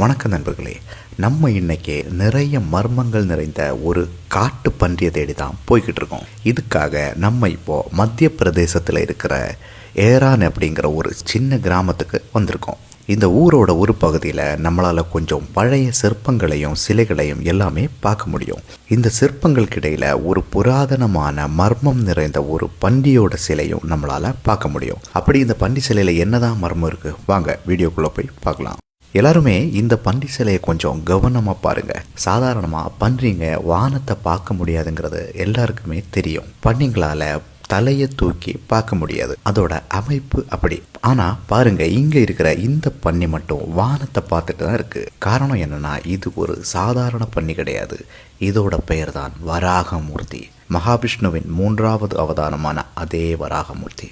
வணக்கம் நண்பர்களே. நம்ம இன்னைக்கு நிறைய மர்மங்கள் நிறைந்த ஒரு காட்டு பன்றியை தேடி தான் போய்கிட்டு இருக்கோம். இதுக்காக நம்ம இப்போ மத்திய பிரதேசத்தில் இருக்கிற ஏரான் அப்படிங்கிற ஒரு சின்ன கிராமத்துக்கு வந்திருக்கோம். இந்த ஊரோட ஒரு பகுதியில் நம்மளால் கொஞ்சம் பழைய சிற்பங்களையும் சிலைகளையும் எல்லாமே பார்க்க முடியும். இந்த சிற்பங்களுக்கிடையில் ஒரு புராதனமான மர்மம் நிறைந்த ஒரு பன்றியோட சிலையும் நம்மளால் பார்க்க முடியும். அப்படி இந்த பன்றி சிலையில் என்னதான் மர்மம் இருக்குது, வாங்க வீடியோக்குள்ளே போய் பார்க்கலாம். எல்லாருமே இந்த பன்றி சிலையை கொஞ்சம் கவனமாக பாருங்கள். சாதாரணமாக பன்றிங்க வானத்தை பார்க்க முடியாதுங்கிறது எல்லாருக்குமே தெரியும். பன்றிங்களால் தலையை தூக்கி பார்க்க முடியாது, அதோட அமைப்பு அப்படி. ஆனால் பாருங்க, இங்கே இருக்கிற இந்த பன்னி மட்டும் வானத்தை பார்த்துட்டு தான் இருக்கு. காரணம் என்னன்னா, இது ஒரு சாதாரண பன்னி கிடையாது. இதோட பெயர் தான் வராகமூர்த்தி. மகாவிஷ்ணுவின் 3வது அவதாரமான அதே வராகமூர்த்தி.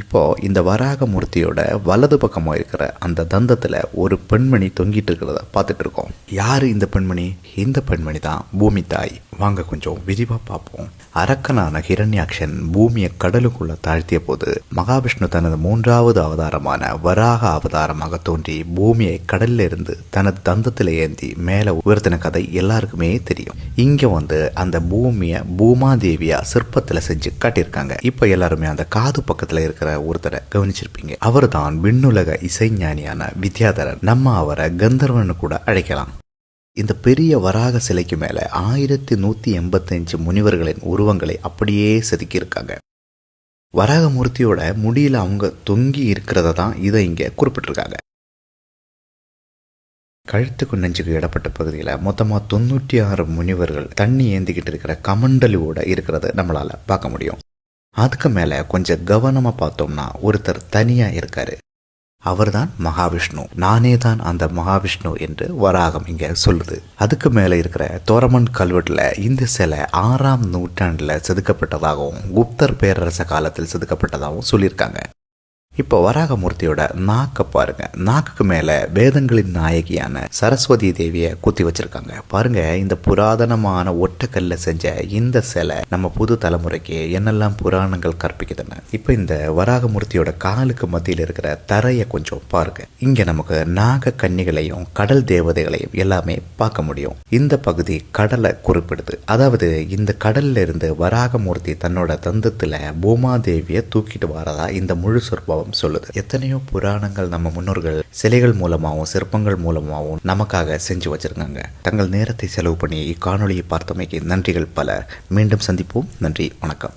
இப்போ இந்த வராகமூர்த்தியோட வலது பக்கமாக இருக்கிற அந்த தந்தத்தில் ஒரு பெண்மணி தொங்கிட்டு இருக்கிறத பார்த்துட்டு இருக்கோம். யார் இந்த பெண்மணி? இந்த பெண்மணி தான் பூமி தாய். வாங்க கொஞ்சம் விரிவாக பார்ப்போம். அரக்கனான ஹிரண்யாக்ஷன் பூமியை கடலுக்குள்ள தாழ்த்திய போது மகாவிஷ்ணு தனது 3வது அவதாரமான வராக அவதாரமாக தோன்றி பூமியை கடல்ல இருந்து தனது தந்தத்தில் ஏந்தி மேலே உயர்த்தின கதை எல்லாருக்குமே தெரியும். இங்க வந்து அந்த பூமியை பூமாதேவியா சிற்பத்தில் செஞ்சு காட்டியிருக்காங்க. இப்போ எல்லாருமே அந்த காது பக்கத்தில் இருக்கிற ஒருத்தரை கவனிச்சிருப்பீங்க. அவர் தான் விண்ணுலக இசைஞானியான வித்யாதரன். நம்ம அவரை கந்தர்வன் கூட அழைக்கலாம். இந்த பெரிய வராக சிலைக்கு மேலே 1185 முனிவர்களின் உருவங்களை அப்படியே செதுக்கியிருக்காங்க. வராகமூர்த்தியோட முடியில் அவங்க தொங்கி இருக்கிறத தான் இதை இங்கே குறிப்பிட்டிருக்காங்க. கழுத்துக்கு நெஞ்சுக்கு இடப்பட்ட பகுதியில் மொத்தமாக 96 முனிவர்கள் தண்ணி ஏந்திக்கிட்டு இருக்கிற கமண்டலுவோட இருக்கிறத நம்மளால் பார்க்க முடியும். அதுக்கு மேலே கொஞ்சம் கவனமாக பார்த்தோம்னா ஒருத்தர் தனியாக இருக்காரு. அவர்தான் மகாவிஷ்ணு. நானே தான் அந்த மகாவிஷ்ணு என்று வராகம் இங்கே சொல்லுது. அதுக்கு மேலே இருக்கிற தோரமன் கல்வெட்டில் இந்த சிலை 6ஆம் நூற்றாண்டில் செதுக்கப்பட்டதாகவும் குப்தர் பேரரச காலத்தில் செதுக்கப்பட்டதாகவும் சொல்லியிருக்காங்க. இப்போ வராகமூர்த்தியோட நாக்கை பாருங்க. நாக்குக்கு மேலே வேதங்களின் நாயகியான சரஸ்வதி தேவியை குத்தி வச்சிருக்காங்க. பாருங்க, இந்த புராதனமான ஒட்டக்கல்ல செஞ்ச இந்த சிலை நம்ம புது தலைமுறைக்கு என்னெல்லாம் புராணங்கள் கற்பிக்குதுன்னு. இப்போ இந்த வராகமூர்த்தியோட காலுக்கு மத்தியில் இருக்கிற தரையை கொஞ்சம் பாருங்க. இங்க நமக்கு நாக கன்னிகளையும் கடல் தேவதைகளையும் எல்லாமே பார்க்க முடியும். இந்த பகுதி கடலை குறிப்பிடுது. அதாவது இந்த கடல்ல இருந்து வராகமூர்த்தி தன்னோட தந்தத்துல பூமாதேவியை தூக்கிட்டு வரதா இந்த முழு சொற்பம் சொல்லுது. எத்தனையோ புராணங்கள் நம்ம முன்னோர்கள் சிலைகள் மூலமாகவும் சிற்பங்கள் மூலமாகவும் நமக்காக செஞ்சு வச்சிருக்காங்க. தங்கள் நேரத்தை செலவு பண்ணி இக்காணொலியை பார்த்தமைக்கு நன்றிகள் பல. மீண்டும் சந்திப்போம். நன்றி, வணக்கம்.